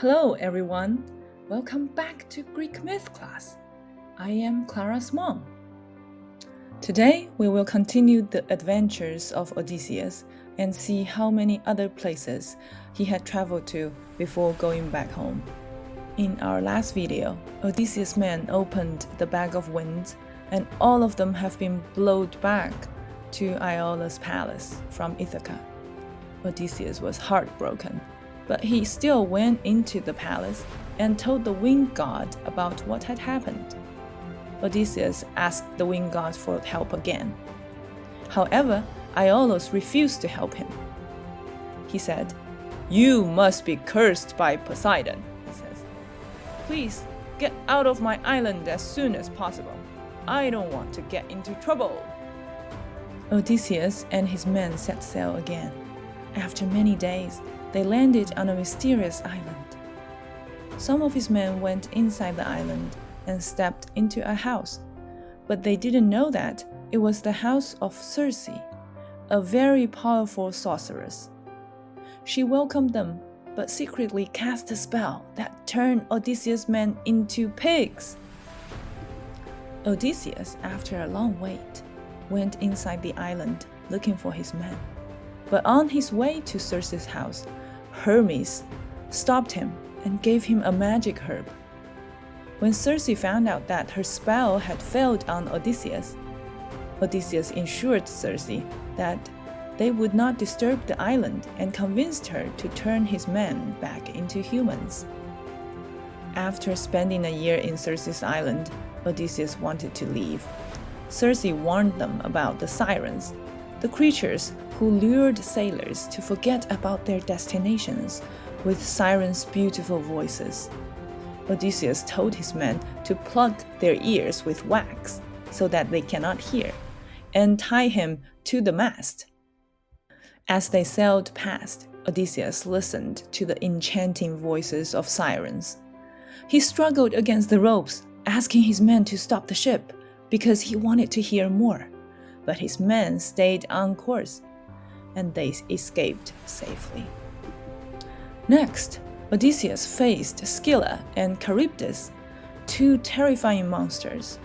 Hello everyone, welcome back to Greek Myth class. I am Clara's mom. Today we will continue the adventures of Odysseus and see how many other places he had traveled to before going back home. In our last video, Odysseus' men opened the bag of winds and all of them have been blown back to Iola's palace from Ithaca. Odysseus was heartbroken, but he still went into the palace and told the wind god about what had happened. Odysseus asked the wind god for help again. However, Iolaus refused to help him. He said, "You must be cursed by Poseidon," he says. "Please get out of my island as soon as possible. I don't want to get into trouble." Odysseus and his men set sail again. After many days, they landed on a mysterious island. Some of his men went inside the island and stepped into a house, but they didn't know that it was the house of Circe, a very powerful sorceress. She welcomed them, but secretly cast a spell that turned Odysseus' men into pigs. Odysseus, after a long wait, went inside the island looking for his men. But on his way to Circe's house, Hermes stopped him and gave him a magic herb. When Circe found out that her spell had failed on Odysseus, Odysseus assured Circe that they would not disturb the island and convinced her to turn his men back into humans. After spending a year in Circe's island, Odysseus wanted to leave. Circe warned them about the Sirens, the creatures who lured sailors to forget about their destinations with Sirens' beautiful voices. Odysseus told his men to plug their ears with wax so that they cannot hear, and tie him to the mast. As they sailed past, Odysseus listened to the enchanting voices of Sirens. He struggled against the ropes, asking his men to stop the ship because he wanted to hear more. But his men stayed on course, and they escaped safely. Next, Odysseus faced Scylla and Charybdis, two terrifying monsters.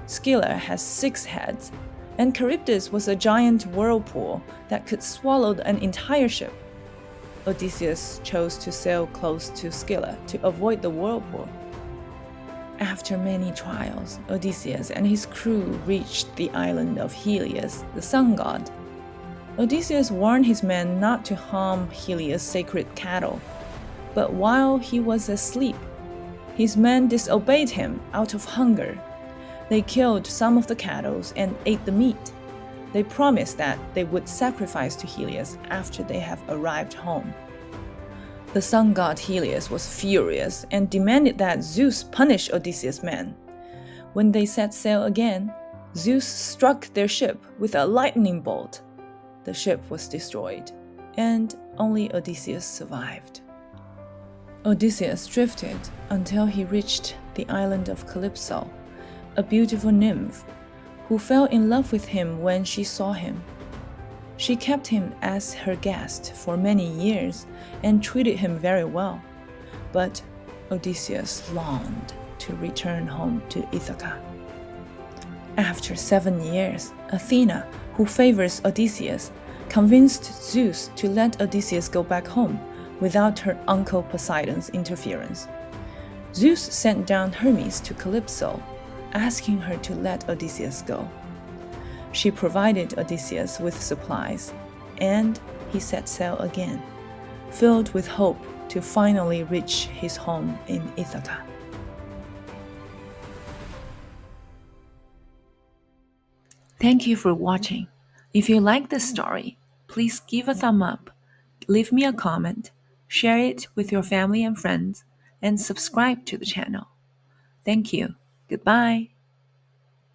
Scylla has 6 heads, and Charybdis was a giant whirlpool that could swallow an entire ship. Odysseus chose to sail close to Scylla to avoid the whirlpool. After many trials, Odysseus and his crew reached the island of Helios, the sun god. Odysseus warned his men not to harm Helios' sacred cattle, but while he was asleep, his men disobeyed him out of hunger. They killed some of the cattle and ate the meat. They promised that they would sacrifice to Helios after they have arrived home. The sun god Helios was furious and demanded that Zeus punish Odysseus' men. When they set sail again, Zeus struck their ship with a lightning bolt. The ship was destroyed, and only Odysseus survived. Odysseus drifted until he reached the island of Calypso, a beautiful nymph who fell in love with him when she saw him. She kept him as her guest for many years and treated him very well. But Odysseus longed to return home to Ithaca. After 7 years, Athena, who favors Odysseus, convinced Zeus to let Odysseus go back home without her uncle Poseidon's interference. Zeus sent down Hermes to Calypso, asking her to let Odysseus go. She provided Odysseus with supplies, and he set sail again, filled with hope to finally reach his home in Ithaca. Thank you for watching. If you like this story, please give a thumb up, leave me a comment, share it with your family and friends, and subscribe to the channel. Thank you. Goodbye.